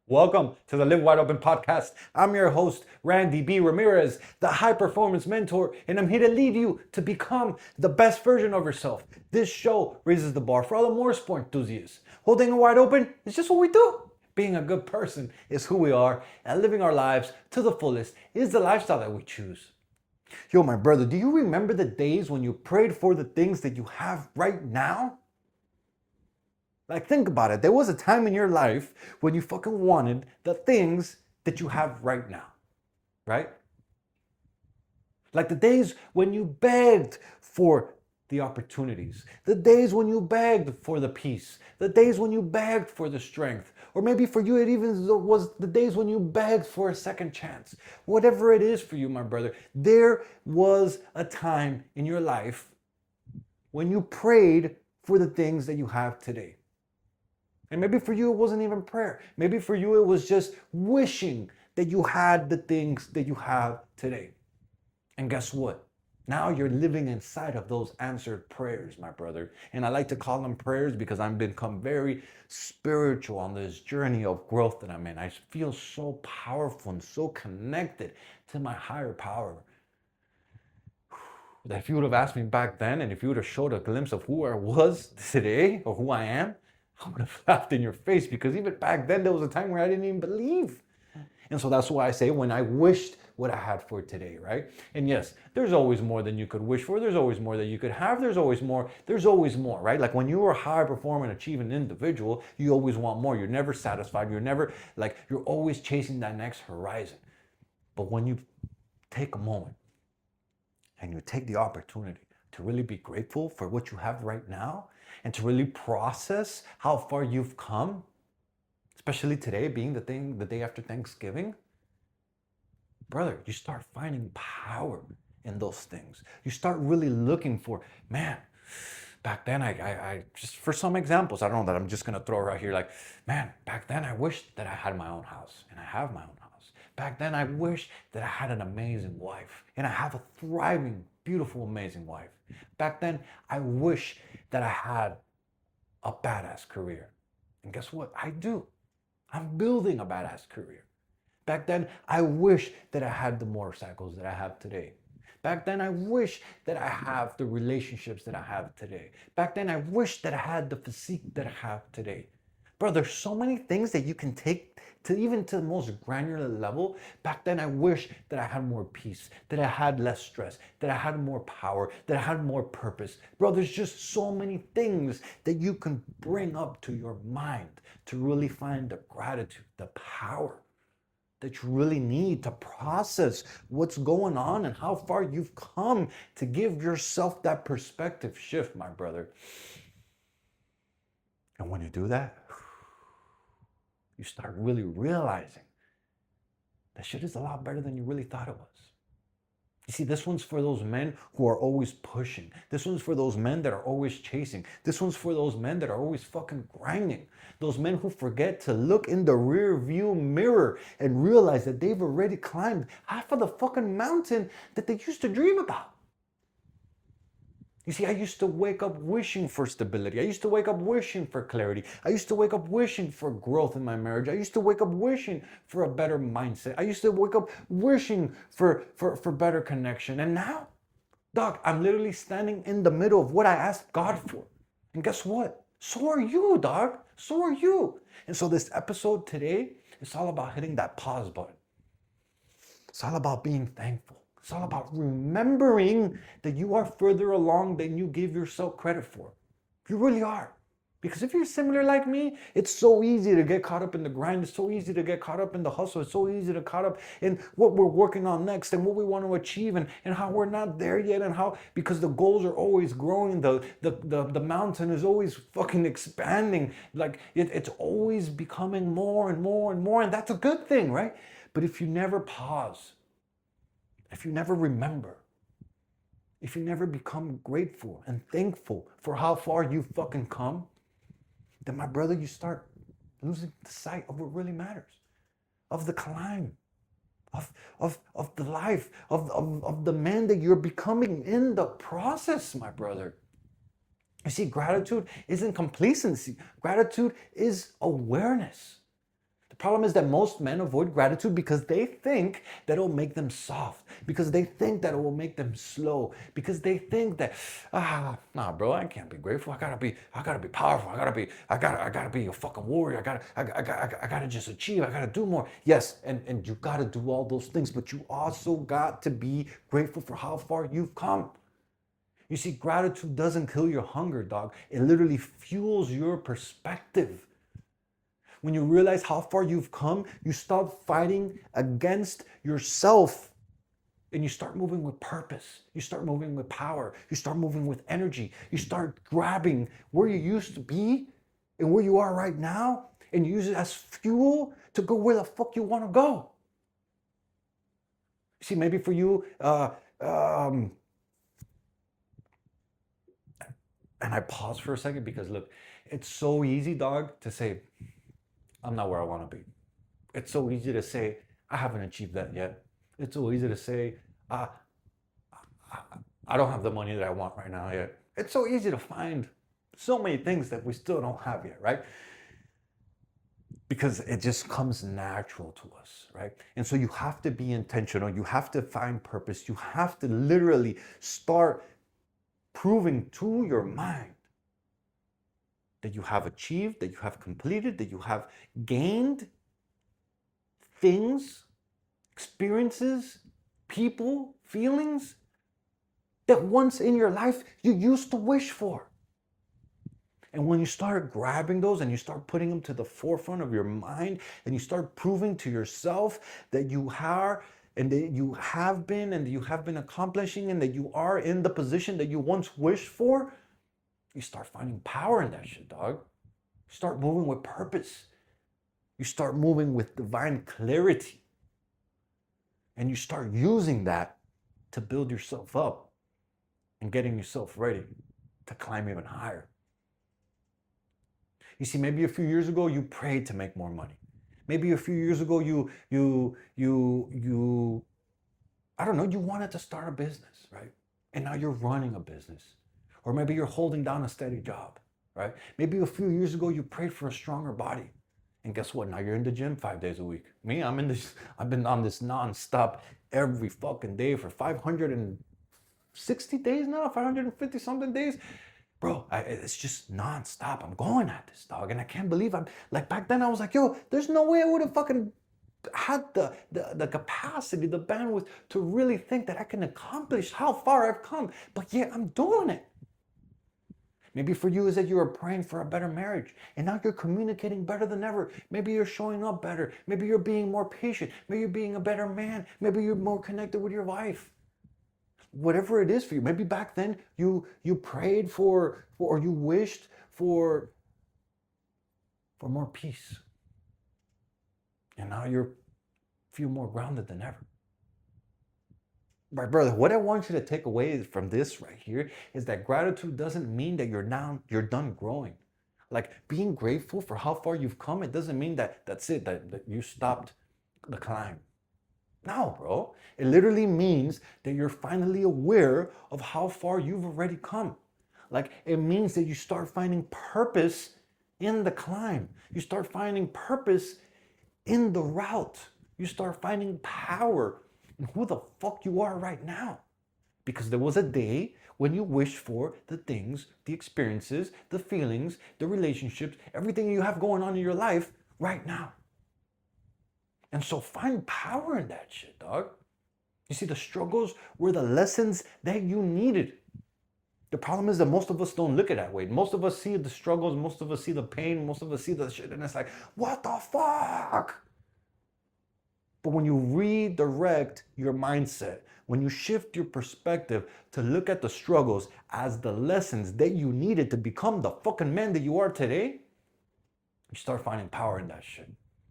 Welcome to the Live Wide Open podcast. I'm your host, Randy B. Ramirez, the high performance mentor, and I'm here to lead you to become the best version of yourself. This show raises the bar for all the more sport enthusiasts. Holding it wide open is just what we do. Being a good person is who we are, and living our lives to the fullest is the lifestyle that we choose. Yo, my brother, do you remember the days when you prayed for the things that you have right now? Like, think about it. There was a time in your life when you fucking wanted the things that you have right now, right? Like the days when you begged for the opportunities, the days when you begged for the peace, the days when you begged for the strength, or maybe for you it even was the days when you begged for a second chance. Whatever it is for you, my brother, there was a time in your life when you prayed for the things that you have today. And maybe for you, it wasn't even prayer. Maybe for you, it was just wishing that you had the things that you have today. And guess what? Now you're living inside of those answered prayers, my brother. And I like to call them prayers because I've become very spiritual on this journey of growth that I'm in. I feel so powerful and so connected to my higher power. That if you would have asked me back then, and if you would have showed a glimpse of who I was today or who I am, I would have laughed in your face, because even back then there was a time where I didn't even believe. And so that's why I say when I wished what I had for today, right? And yes, there's always more than you could wish for. There's always more that you could have. There's always more, right? Like when you are a high performing, achieving individual, you always want more. You're never satisfied. You're always chasing that next horizon. But when you take a moment and you take the opportunity to really be grateful for what you have right now, and to really process how far you've come, especially today being the day after Thanksgiving, brother, you start finding power in those things. You start really looking for, man, back then I just, for some examples, I don't know that I'm just gonna throw right here, like, man, back then I wished that I had my own house, and I have my own house. Back then I wish that I had an amazing wife, and I have a thriving, beautiful, amazing wife. Back then I wish that I had a badass career. And guess what? I do. I'm building a badass career. Back then, I wish that I had the motorcycles that I have today. Back then, I wish that I have the relationships that I have today. Back then, I wish that I had the physique that I have today. Bro, there's so many things that you can take to even to the most granular level. Back then, I wish that I had more peace, that I had less stress, that I had more power, that I had more purpose. Bro, there's just so many things that you can bring up to your mind to really find the gratitude, the power that you really need to process what's going on and how far you've come, to give yourself that perspective shift, my brother. And when you do that, you start really realizing that shit is a lot better than you really thought it was. You see, this one's for those men who are always pushing. This one's for those men that are always chasing. This one's for those men that are always fucking grinding. Those men who forget to look in the rear view mirror and realize that they've already climbed half of the fucking mountain that they used to dream about. You see, I used to wake up wishing for stability. I used to wake up wishing for clarity. I used to wake up wishing for growth in my marriage. I used to wake up wishing for a better mindset. I used to wake up wishing for better connection. And now, dog, I'm literally standing in the middle of what I asked God for. And guess what? So are you, dog. So are you. And so this episode today, it's all about hitting that pause button. It's all about being thankful. It's all about remembering that you are further along than you give yourself credit for. You really are. Because if you're similar like me, it's so easy to get caught up in the grind. It's so easy to get caught up in the hustle. It's so easy to caught up in what we're working on next and what we want to achieve, and how we're not there yet, and how, because the goals are always growing, the mountain is always fucking expanding. Like it's always becoming more and more and more, and that's a good thing, right? But if you never pause, if you never remember, if you never become grateful and thankful for how far you've fucking come, then my brother, you start losing the sight of what really matters, of the climb, of the life, of the man that you're becoming in the process, my brother. You see, gratitude isn't complacency. Gratitude is awareness. The problem is that most men avoid gratitude because they think that it'll make them soft, because they think that it will make them slow, because they think that, nah, bro, I can't be grateful. I gotta be powerful. I gotta be a fucking warrior. I gotta just achieve. I gotta do more. Yes, and you gotta do all those things, but you also got to be grateful for how far you've come. You see, gratitude doesn't kill your hunger, dog. It literally fuels your perspective. When you realize how far you've come, you stop fighting against yourself and you start moving with purpose. You start moving with power. You start moving with energy. You start grabbing where you used to be and where you are right now and use it as fuel to go where the fuck you want to go. See, maybe for you, and I pause for a second because look, it's so easy, dog, to say, I'm not where I want to be. It's so easy to say, I haven't achieved that yet. It's so easy to say, I don't have the money that I want right now yet. It's so easy to find so many things that we still don't have yet, right? Because it just comes natural to us, right? And so you have to be intentional. You have to find purpose. You have to literally start proving to your mind that you have achieved, that you have completed, that you have gained things, experiences, people, feelings that once in your life you used to wish for. And when you start grabbing those and you start putting them to the forefront of your mind and you start proving to yourself that you are and that you have been and that you have been accomplishing and that you are in the position that you once wished for, you start finding power in that shit, dog. You start moving with purpose. You start moving with divine clarity. And you start using that to build yourself up and getting yourself ready to climb even higher. You see, maybe a few years ago you prayed to make more money. Maybe a few years ago you I don't know, you wanted to start a business, right? And now you're running a business. Or maybe you're holding down a steady job, right? Maybe a few years ago you prayed for a stronger body. And guess what? Now you're in the gym 5 days a week. Me, I've been on this nonstop every fucking day for 560 days now, 550 something days. Bro, it's just nonstop. I'm going at this, dog. And I can't believe I'm, like back then I was like, yo, there's no way I would have fucking had the capacity, the bandwidth to really think that I can accomplish how far I've come. But yet I'm doing it. Maybe for you is that you are praying for a better marriage and now you're communicating better than ever. Maybe you're showing up better. Maybe you're being more patient. Maybe you're being a better man. Maybe you're more connected with your wife. Whatever it is for you. Maybe back then you prayed for or you wished for more peace. And now you feel more grounded than ever. My brother, what I want you to take away from this right here is that gratitude doesn't mean that you're done growing. Like being grateful for how far you've come, it doesn't mean that that's it, that you stopped the climb. No, bro. It literally means that you're finally aware of how far you've already come. Like it means that you start finding purpose in the climb. You start finding purpose in the route. You start finding power in who the fuck you are right now. Because there was a day when you wished for the things, the experiences, the feelings, the relationships, everything you have going on in your life right now. And so find power in that shit, dog. You see, the struggles were the lessons that you needed. The problem is that most of us don't look at it that way. Most of us see the struggles, most of us see the pain, most of us see the shit, and it's like, what the fuck? But when you redirect your mindset, when you shift your perspective to look at the struggles as the lessons that you needed to become the fucking man that you are today, you start finding power in that shit.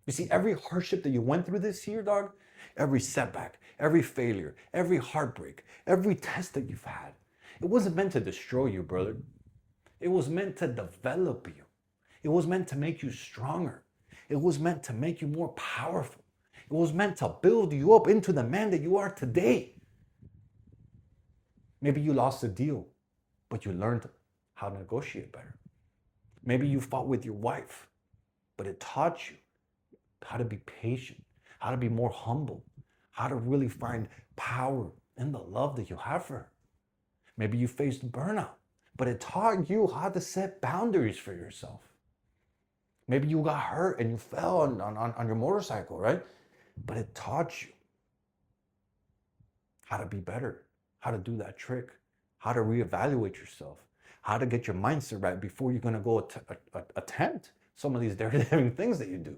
You see, every hardship that you went through this year, dog, every setback, every failure, every heartbreak, every test that you've had, it wasn't meant to destroy you, brother. It was meant to develop you. It was meant to make you stronger. It was meant to make you more powerful. It was meant to build you up into the man that you are today. Maybe you lost a deal, but you learned how to negotiate better. Maybe you fought with your wife, but it taught you how to be patient, how to be more humble, how to really find power in the love that you have for her. Maybe you faced burnout, but it taught you how to set boundaries for yourself. Maybe you got hurt and you fell on your motorcycle, right? But it taught you how to be better, how to do that trick, how to reevaluate yourself, how to get your mindset right before you're going to go attempt some of these daring things that you do,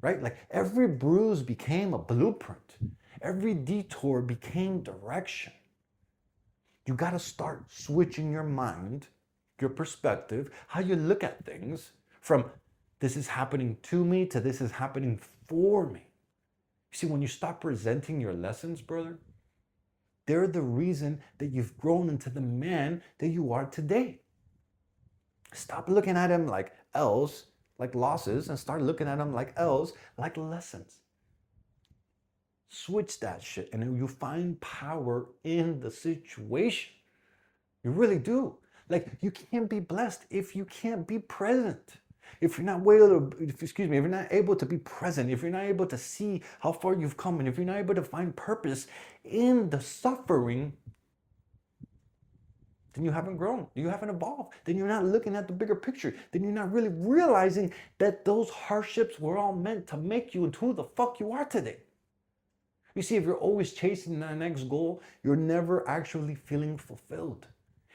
right? Like every bruise became a blueprint. Every detour became direction. You got to start switching your mind, your perspective, how you look at things from this is happening to me to this is happening for me. You see, when you stop resenting your lessons, brother, they're the reason that you've grown into the man that you are today. Stop looking at them like L's, like losses, and start looking at them like L's, like lessons. Switch that shit and you find power in the situation. You really do. Like, you can't be blessed if you can't be present. If you're not if you're not able to be present, if you're not able to see how far you've come, and if you're not able to find purpose in the suffering, then you haven't grown, you haven't evolved, then you're not looking at the bigger picture, then you're not really realizing that those hardships were all meant to make you into who the fuck you are today. You see, if you're always chasing that next goal, you're never actually feeling fulfilled.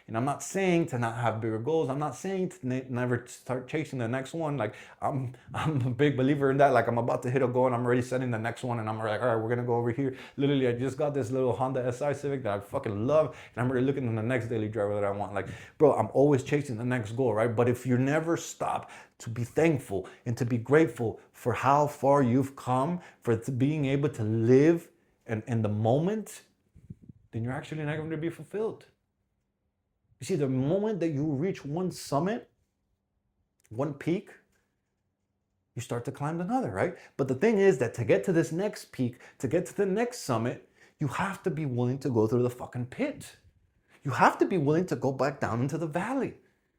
And I'm not saying to not have bigger goals. I'm not saying to never start chasing the next one. Like, I'm a big believer in that. Like, I'm about to hit a goal and I'm already setting the next one. And I'm like, all right, we're going to go over here. Literally, I just got this little Honda SI Civic that I fucking love. And I'm already looking at the next daily driver that I want. Like, bro, I'm always chasing the next goal, right? But if you never stop to be thankful and to be grateful for how far you've come, for being able to live in the moment, then you're actually not going to be fulfilled. You see, the moment that you reach one summit, one peak, you start to climb another, right? But the thing is that to get to this next peak, to get to the next summit, you have to be willing to go through the fucking pit. You have to be willing to go back down into the valley,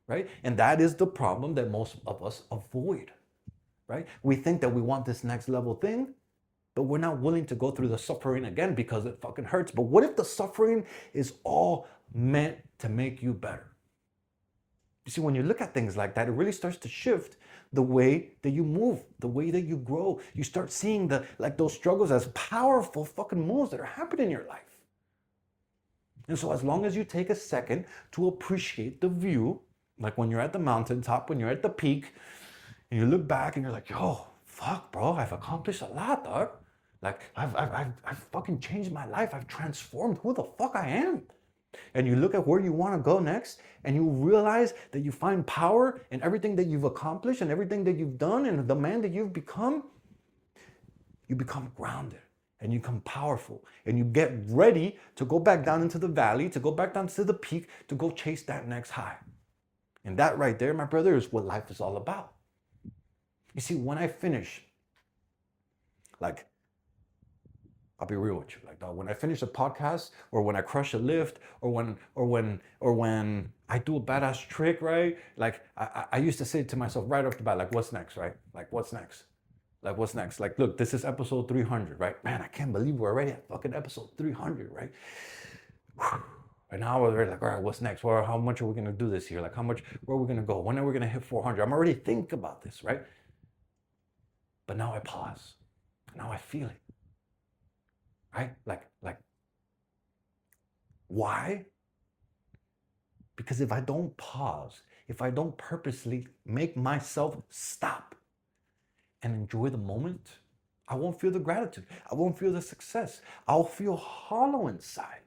right? And that is the problem that most of us avoid, right? We think that we want this next level thing, but we're not willing to go through the suffering again because it fucking hurts. But what if the suffering is all meant to make you better? You see, when you look at things like that, it really starts to shift the way that you move, the way that you grow. You start seeing those struggles as powerful fucking moves that are happening in your life. And so as long as you take a second to appreciate the view, like when you're at the mountaintop, when you're at the peak, and you look back and you're like, yo, fuck, bro, I've accomplished a lot, dog. Like, I've fucking changed my life. I've transformed who the fuck I am. And you look at where you want to go next, and you realize that you find power in everything that you've accomplished and everything that you've done and the man that you've become. You become grounded and you become powerful, and you get ready to go back down into the valley, to go back down to the peak, to go chase that next high. And that right there, my brother, is what life is all about. You see, when I finish, like, I'll be real with you, like, dog, when I finish a podcast, or when I crush a lift, or when I do a badass trick, right? Like, I used to say to myself right off the bat, like, what's next, right? Like, what's next? Like, what's next? Like, look, this is episode 300, right? Man, I can't believe we're already at fucking episode 300, right? And now we're like, all right, what's next? Well, how much are we gonna do this year? Like, where are we gonna go? When are we gonna hit 400? I'm already thinking about this, right? But now I pause. Now I feel it. Right? Like, why? Because if I don't pause, if I don't purposely make myself stop and enjoy the moment, I won't feel the gratitude. I won't feel the success. I'll feel hollow inside.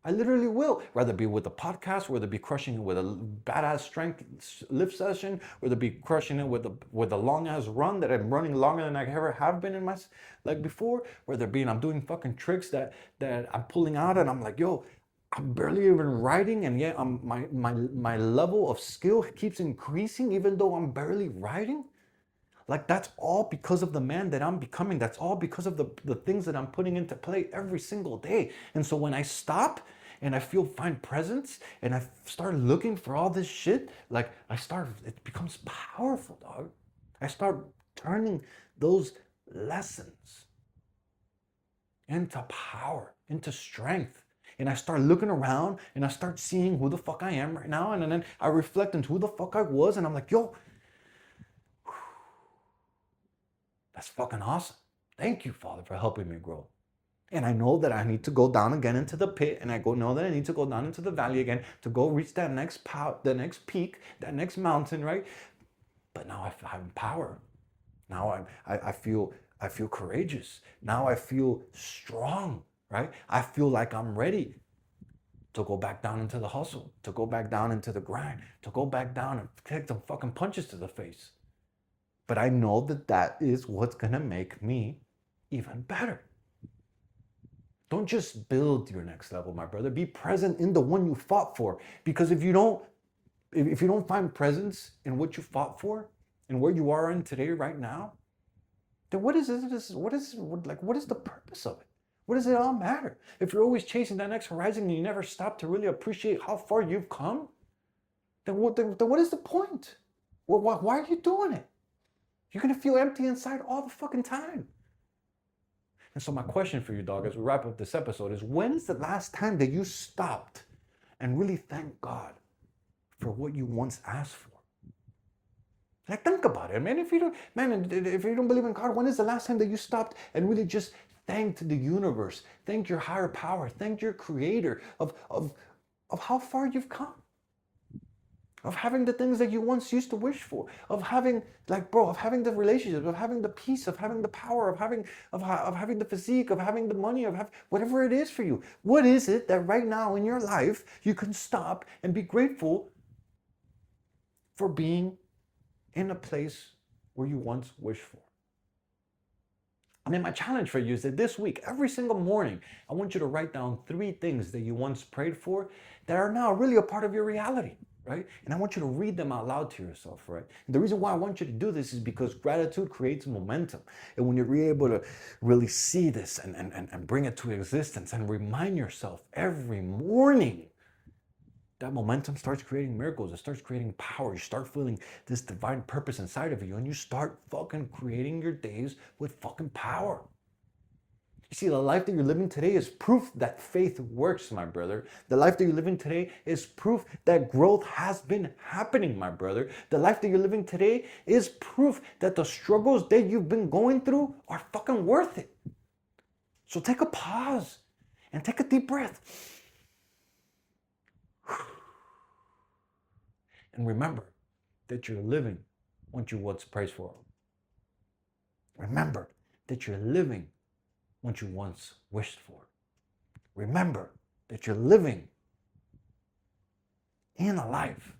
I literally will, whether it be with a podcast, whether it be crushing it with a badass strength lift session, whether it be crushing it with a long ass run that I'm running longer than I ever have been in my like before, whether it be I'm doing fucking tricks that I'm pulling out and I'm like, yo, I'm barely even writing, and yet my level of skill keeps increasing even though I'm barely writing. Like, that's all because of the man that I'm becoming. That's all because of the things that I'm putting into play every single day. And so when I stop and I find presence and I start looking for all this shit, like, it becomes powerful, dog. I start turning those lessons into power, into strength. And I start looking around and I start seeing who the fuck I am right now. And then I reflect into who the fuck I was. And I'm like, yo, that's fucking awesome. Thank you, Father, for helping me grow. And I know that I need to go down again into the pit, and I know that I need to go down into the valley again to go reach that next the next peak, that next mountain, right? But now I have power. Now I feel courageous. Now I feel strong, right? I feel like I'm ready to go back down into the hustle, to go back down into the grind, to go back down and take some fucking punches to the face. But I know that that is what's gonna make me even better. Don't just build your next level, my brother. Be present in the one you fought for. Because if you don't find presence in what you fought for and where you are in today, right now, then what is the purpose of it? What does it all matter? If you're always chasing that next horizon and you never stop to really appreciate how far you've come, then what is the point? Well, why are you doing it? You're gonna feel empty inside all the fucking time. And so my question for you, dog, as we wrap up this episode is, when is the last time that you stopped and really thanked God for what you once asked for? Like, think about it, man. If you don't believe in God, when is the last time that you stopped and really just thanked the universe, thanked your higher power, thanked your creator of how far you've come? Of having the things that you once used to wish for, of having, of having the relationships, of having the peace, of having the power, of having the physique, of having the money, of whatever it is for you. What is it that right now in your life you can stop and be grateful for being in a place where you once wished for? I mean, my challenge for you is that this week, every single morning, I want you to write down 3 things that you once prayed for that are now really a part of your reality. Right? And I want you to read them out loud to yourself, right? And the reason why I want you to do this is because gratitude creates momentum. And when you're able to really see this and bring it to existence and remind yourself every morning, that momentum starts creating miracles. It starts creating power. You start feeling this divine purpose inside of you, and you start fucking creating your days with fucking power. You see, the life that you're living today is proof that faith works, my brother. The life that you're living today is proof that growth has been happening, my brother. The life that you're living today is proof that the struggles that you've been going through are fucking worth it. So take a pause and take a deep breath. And remember that you're living what you once prayed for. Remember that you're living what you once wished for. Remember that you're living in a life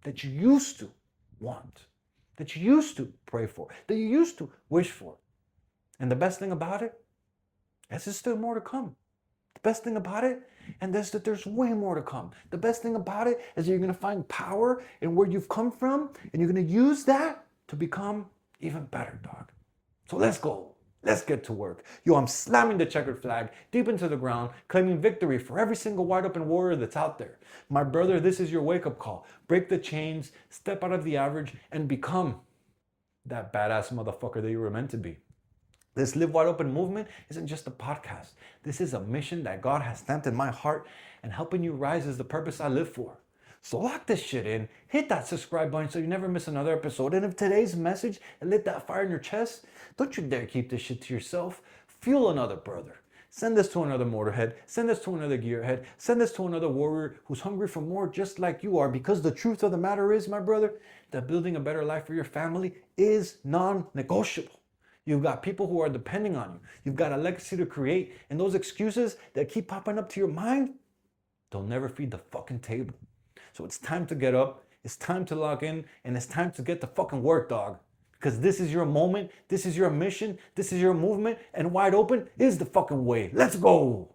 that you used to want, that you used to pray for, that you used to wish for. And the best thing about it is there's still more to come. The best thing about it, and that's that there's way more to come. The best thing about it is that you're going to find power in where you've come from, and you're going to use that to become even better, dog. So let's go. Let's get to work. Yo, I'm slamming the checkered flag deep into the ground, claiming victory for every single wide open warrior that's out there. My brother, this is your wake-up call. Break the chains, step out of the average, and become that badass motherfucker that you were meant to be. This Live Wide Open movement isn't just a podcast. This is a mission that God has stamped in my heart, and helping you rise is the purpose I live for. So lock this shit in, hit that subscribe button so you never miss another episode. And if today's message lit that fire in your chest, don't you dare keep this shit to yourself. Fuel another brother. Send this to another motorhead. Send this to another gearhead. Send this to another warrior who's hungry for more just like you are. Because the truth of the matter is, my brother, that building a better life for your family is non-negotiable. You've got people who are depending on you. You've got a legacy to create. And those excuses that keep popping up to your mind, they'll never feed the fucking table. So it's time to get up, it's time to log in, and it's time to get to fucking work, dog. Because this is your moment, this is your mission, this is your movement, and Wide Open is the fucking way. Let's go.